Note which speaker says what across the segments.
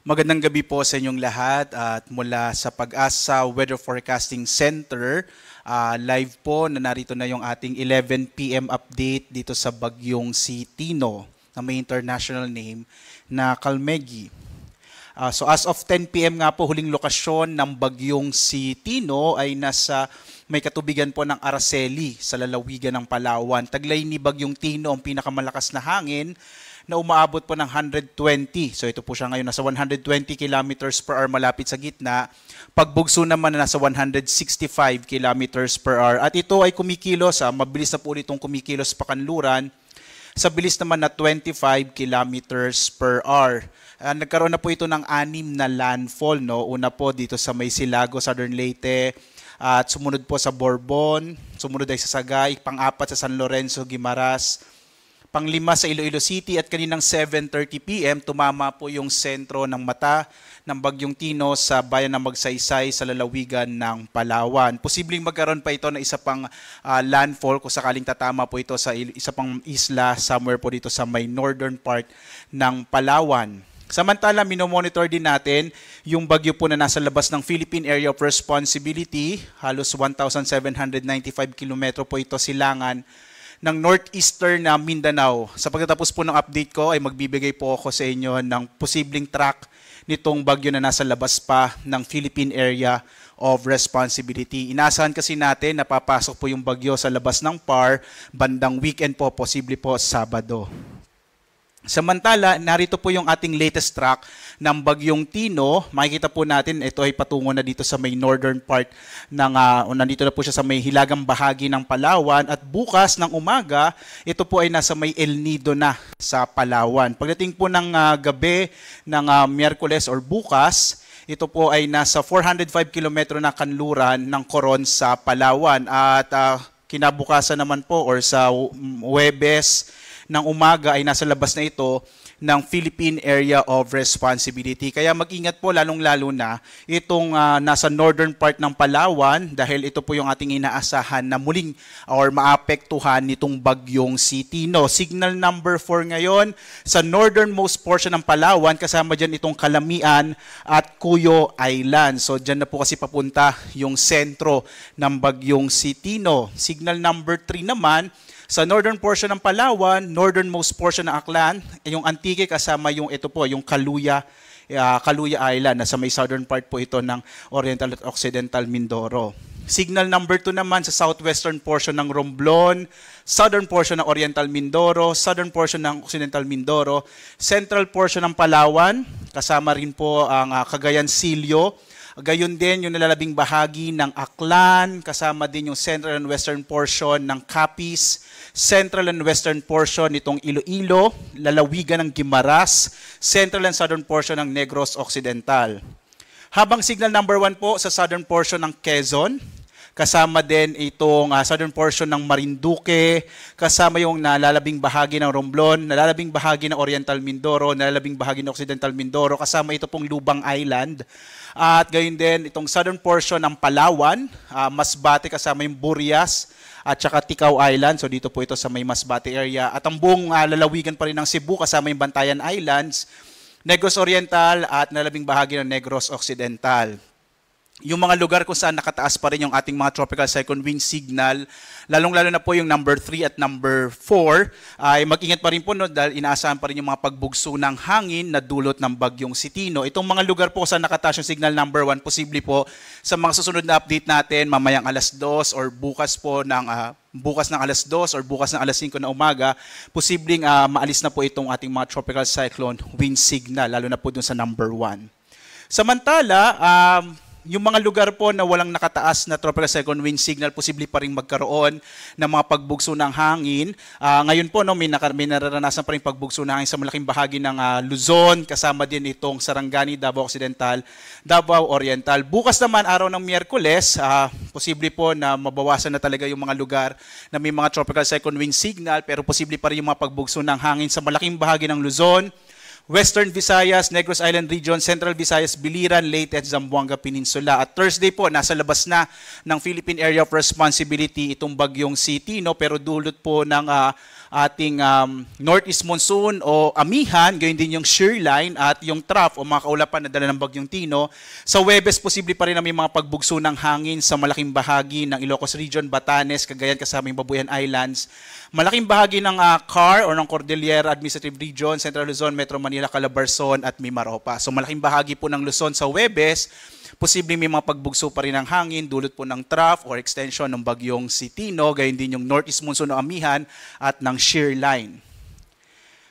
Speaker 1: Magandang gabi po sa inyong lahat at mula sa Pag-asa Weather Forecasting Center, live po na narito na yung ating 11 p.m. update dito sa bagyong si Tino na may international name na Kalmegi. So as of 10 p.m. nga po, huling lokasyon ng bagyong si Tino ay nasa may katubigan po ng Araceli sa lalawigan ng Palawan. Taglay ni bagyong Tino ang pinakamalakas na hangin na umaabot po ng 120. So ito po siya ngayon, nasa 120 kilometers per hour malapit sa gitna. Pagbugso naman na nasa 165 kilometers per hour. At ito ay kumikilos, mabilis na po itong kumikilos pa kanluran, sa bilis naman na 25 kilometers per hour. Nagkaroon na po ito ng 6 na landfall. No? Una po dito sa May Silago, Southern Leyte, at sumunod po sa Bourbon, sumunod ay sa Sagay, pang-apat sa San Lorenzo, Guimaras, pang-5 sa Iloilo City at kaninang 7:30 p.m. tumama po yung sentro ng mata ng bagyong Tino sa bayan ng Magsaysay sa lalawigan ng Palawan. Posibleng magkaroon pa ito na isa pang landfall kung sakaling tatama po ito sa isa pang isla somewhere po dito sa may northern part ng Palawan. Samantala, minomonitor din natin yung bagyo po na nasa labas ng Philippine Area of Responsibility. Halos 1,795 kilometro po ito silangan ng northeastern na Mindanao. Sa pagtatapos po ng update ko ay magbibigay po ako sa inyo ng posibleng track nitong bagyo na nasa labas pa ng Philippine Area of Responsibility. Inaasahan kasi natin na papasok po yung bagyo sa labas ng PAR bandang weekend po, posible po Sabado. Samantala, narito po yung ating latest track ng bagyong Tino. Makikita po natin, ito ay patungo na dito sa may northern part ng, nandito na po siya sa may hilagang bahagi ng Palawan. At bukas ng umaga, ito po ay nasa may El Nido na sa Palawan. Pagdating po ng gabi ng Miyerkules or bukas, ito po ay nasa 405 kilometro na kanluran ng Coron sa Palawan. At kinabukasan naman po or sa Huwebes ng umaga ay nasa labas na ito ng Philippine Area of Responsibility. Kaya mag-ingat po lalong-lalo na itong nasa northern part ng Palawan dahil ito po yung ating inaasahan na muling or maapektuhan nitong bagyong si Tino. Signal number 4 ngayon sa northernmost portion ng Palawan, kasama dyan itong Kalamian at Cuyo Island. So dyan na po kasi papunta yung sentro ng bagyong si Tino. Signal number 3 naman sa northern portion ng Palawan, northernmost portion ng Aklan, yung Antique kasama yung ito po, yung Kaluya Island. Nasa may southern part po ito ng Oriental at Occidental Mindoro. Signal number 2 naman sa southwestern portion ng Romblon, southern portion ng Oriental Mindoro, southern portion ng Occidental Mindoro, central portion ng Palawan, kasama rin po ang Cagayan Silio. Gayon din yung nalalabing bahagi ng Aklan, kasama din yung central and western portion ng Capiz, central and western portion nitong Iloilo, lalawigan ng Guimaras, central and southern portion ng Negros Occidental. Habang signal number 1 po sa southern portion ng Quezon, kasama din itong southern portion ng Marinduque, kasama yung nalalabing bahagi ng Romblon, nalalabing bahagi ng Oriental Mindoro, nalalabing bahagi ng Occidental Mindoro, kasama ito pong Lubang Island. At gayon din itong southern portion ng Palawan, Masbate kasama yung Burias at saka Ticao Island. So dito po ito sa may Masbate area. At ang buong lalawigan pa rin ng Cebu kasama yung Bantayan Islands, Negros Oriental at nalalabing bahagi ng Negros Occidental. Yung mga lugar kung saan nakataas pa rin yung ating mga tropical cyclone wind signal, lalong-lalo na po yung number 3 at number 4, ay mag-ingat pa rin po no, dahil inaasahan pa rin yung mga pagbugso ng hangin na dulot ng bagyong si Tino. Itong mga lugar po saan nakataas yung signal number 1, posible po sa mga susunod na update natin, mamayang alas 2 or bukas po ng bukas ng alas 2 or bukas ng alas 5 na umaga, posibleng maalis na po itong ating mga tropical cyclone wind signal, lalo na po dun sa number 1. Samantala, yung mga lugar po na walang nakataas na tropical cyclone wind signal, posible pa rin magkaroon ng mga pagbugso ng hangin. Ngayon po, no, may nararanasan pa rin pagbugso ng hangin sa malaking bahagi ng Luzon, kasama din itong Sarangani, Davao Occidental, Davao Oriental. Bukas naman, araw ng Miyerkules, posible po na mabawasan na talaga yung mga lugar na may mga tropical cyclone wind signal, pero posible pa rin yung mga pagbugso ng hangin sa malaking bahagi ng Luzon, Western Visayas, Negros Island Region, Central Visayas, Biliran, Leyte at Zamboanga Peninsula. At Thursday po, nasa labas na ng Philippine Area of Responsibility itong bagyong si Tino, pero dulot po ng ating northeast monsoon o amihan, gayon din yung shear line at yung trough o mga kaulapan na dala ng bagyong Tino. Sa Huwebes, posible pa rin na may mga pagbugso ng hangin sa malaking bahagi ng Ilocos Region, Batanes, Cagayan kasama yung Babuyan Islands. Malaking bahagi ng CAR o ng Cordillera Administrative Region, Central Luzon, Metro Manila, Calabarzon at Mimaropa. So malaking bahagi po ng Luzon sa Huwebes, posibleng may mga pagbugso pa rin ng hangin, dulot po ng trough or extension ng bagyong si Tino, gayon din yung northeast monsoon o amihan at ng shear line.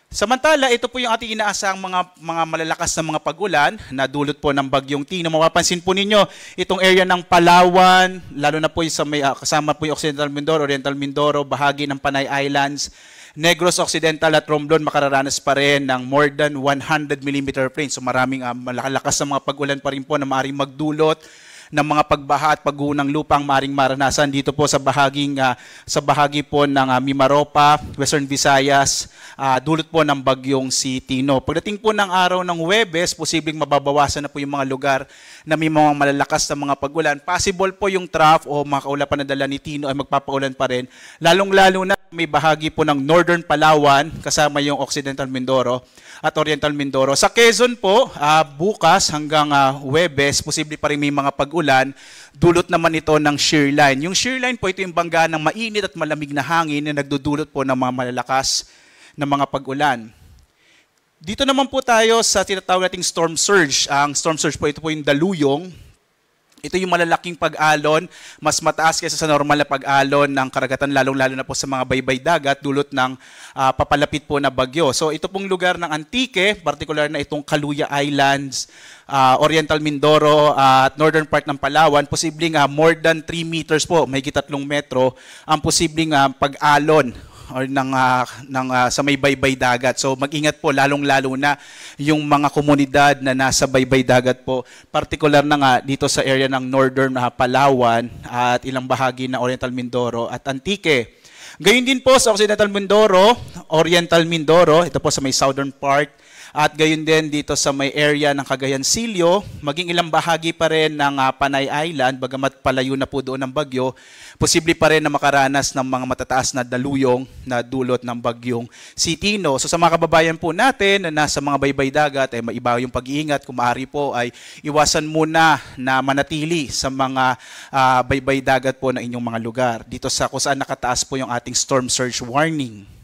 Speaker 1: Samantala, ito po yung ating inaasahang mga malalakas na mga pagulan na dulot po ng bagyong Tino. Mapapansin po ninyo, itong area ng Palawan, lalo na po yung sa may, kasama po yung Occidental Mindoro, Oriental Mindoro, bahagi ng Panay Islands, Negros Occidental at Romblon makararanas pa rin ng more than 100 mm rain. So maraming malalakas na mga pagulan pa rin po na maaaring magdulot ng mga pagbaha at pagguho ng lupang maaaring maranasan dito po sa bahagi po ng Mimaropa, Western Visayas, dulot po ng bagyong si Tino. Pagdating po ng araw ng Huwebes, posibleng mababawasan na po yung mga lugar na may mga malalakas na mga pagulan. Possible po yung trough o mga kaulapan na dala ni Tino ay magpapaulan pa rin, lalong-lalo na may bahagi po ng Northern Palawan kasama yung Occidental Mindoro at Oriental Mindoro. Sa Quezon po, bukas hanggang Huwebes, posible pa rin may mga pag-ulan. Dulot naman ito ng shear line. Yung shear line po, ito yung bangga ng mainit at malamig na hangin na nagdudulot po ng mga malalakas na mga pag-ulan. Dito naman po tayo sa tinatawag nating storm surge. Ang storm surge po, ito po yung daluyong. Ito yung malalaking pag-alon, mas mataas kaysa sa normal na pag-alon ng karagatan, lalong-lalo na po sa mga baybay dagat, dulot ng papalapit po na bagyo. So ito pong lugar ng Antique, particular na itong Caluya Islands, Oriental Mindoro at northern part ng Palawan, posibleng more than 3 meters po, may 3 metro, ang posibleng pag-alon or sa may baybay dagat. So mag-ingat po lalong-lalo na yung mga komunidad na nasa baybay dagat po, particular na nga dito sa area ng northern Palawan at ilang bahagi ng Oriental Mindoro at Antique. Gayon din po sa Occidental Mindoro, Oriental Mindoro, ito po sa may southern part, at gayon din dito sa may area ng Cagayan Silio, maging ilang bahagi pa rin ng Panay Island, bagamat palayo na po doon ng bagyo, posible pa rin na makaranas ng mga matataas na daluyong na dulot ng bagyong si Tino. So sa mga kababayan po natin na nasa mga baybay dagat, ay maiba yung pag-iingat. Kung maaari po ay iwasan muna na manatili sa mga baybay dagat po ng inyong mga lugar. Dito sa kung saan nakataas po yung ating storm surge warning.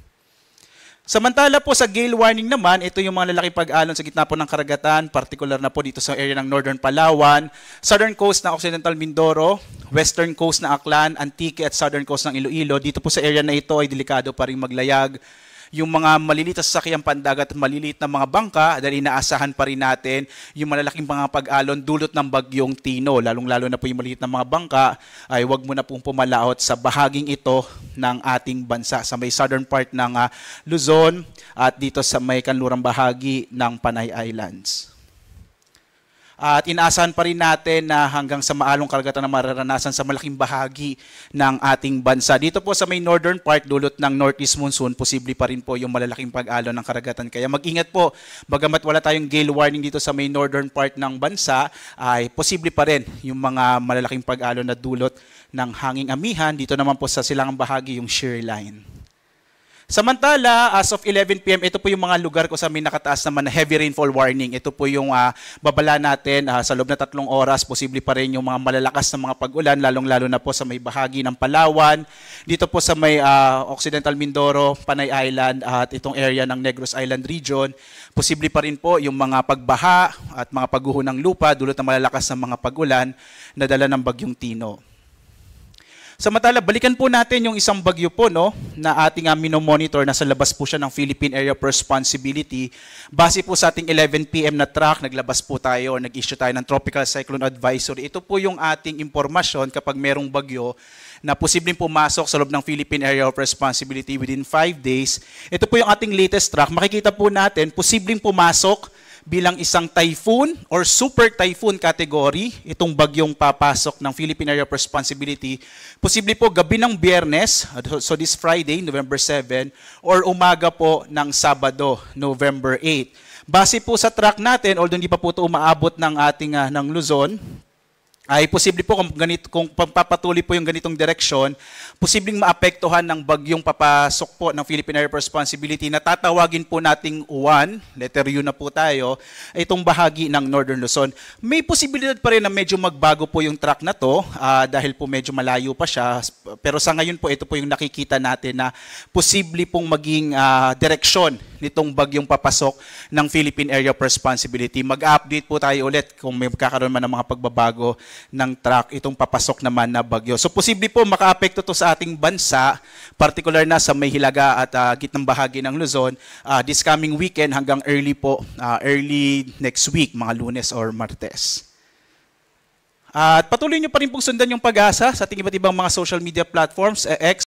Speaker 1: Samantala po sa gale warning naman, ito yung mga lalaki pag-alon sa gitna po ng karagatan, particular na po dito sa area ng Northern Palawan, Southern Coast ng Occidental Mindoro, Western Coast ng Aklan, Antique at Southern Coast ng Iloilo. Dito po sa area na ito ay delikado pa rin maglayag. Yung mga maliliit na sasakyang pandagat at maliliit na mga bangka, dahil inaasahan pa rin natin yung malalaking mga pag-alon dulot ng bagyong Tino. Lalong-lalo na po yung maliliit na mga bangka ay huwag mo na pong pumalaot sa bahaging ito ng ating bansa. Sa may southern part ng Luzon at dito sa may kanlurang bahagi ng Panay Islands. At inaasahan pa rin natin na hanggang sa maalong karagatan na mararanasan sa malaking bahagi ng ating bansa. Dito po sa may northern part, dulot ng northeast monsoon, posible pa rin po yung malalaking pag-alon ng karagatan. Kaya mag-ingat po, bagamat wala tayong gale warning dito sa may northern part ng bansa, ay posible pa rin yung mga malalaking pag-alon na dulot ng hanging amihan. Dito naman po sa silangang bahagi yung shear line. Samantala, as of 11 p.m., ito po yung mga lugar ko sa may nakataas naman na heavy rainfall warning. Ito po yung babala natin sa loob na 3 oras. Posible pa rin yung mga malalakas na mga pag-ulan, lalong-lalo na po sa may bahagi ng Palawan. Dito po sa may Occidental Mindoro, Panay Island at itong area ng Negros Island Region. Posible pa rin po yung mga pagbaha at mga pagguho ng lupa dulot ng malalakas na mga pag-ulan na dala ng bagyong Tino. Samantala, balikan po natin yung isang bagyo po na ating minomonitor. Nasa labas po siya ng Philippine Area of Responsibility. Base po sa ating 11 p.m. na track, naglabas po tayo, nag-issue tayo ng Tropical Cyclone Advisory. Ito po yung ating impormasyon kapag merong bagyo na posibleng pumasok sa loob ng Philippine Area of Responsibility within 5 days. Ito po yung ating latest track. Makikita po natin, posibleng pumasok bilang isang typhoon or super typhoon category, itong bagyong papasok ng Philippine Area of Responsibility, posible po gabi ng Biyernes, so this Friday, November 7, or umaga po ng Sabado, November 8. Base po sa track natin, although hindi pa po ito umaabot ng ating ng Luzon, ay posible po kung pagpapatuloy po yung ganitong direksyon, posibleng maapektuhan ng bagyong papasok po ng Philippine Area of Responsibility na tatawagin po nating UAN, letter U na po tayo, itong bahagi ng Northern Luzon. May posibilidad pa rin na medyo magbago po yung track na to dahil po medyo malayo pa siya. Pero sa ngayon po, ito po yung nakikita natin na posible pong maging direksyon nitong bagyong papasok ng Philippine Area of Responsibility. Mag-update po tayo ulit kung may magkakaroon man ng mga pagbabago ng track itong papasok naman na bagyo. So posible po makaapekto to sa ating bansa, particular na sa may hilaga at gitnang bahagi ng Luzon this coming weekend hanggang early next week, mga Lunes or Martes. At patuloy nyo pa rin pong sundan yung Pag-asa sa ating iba't ibang mga social media platforms, X,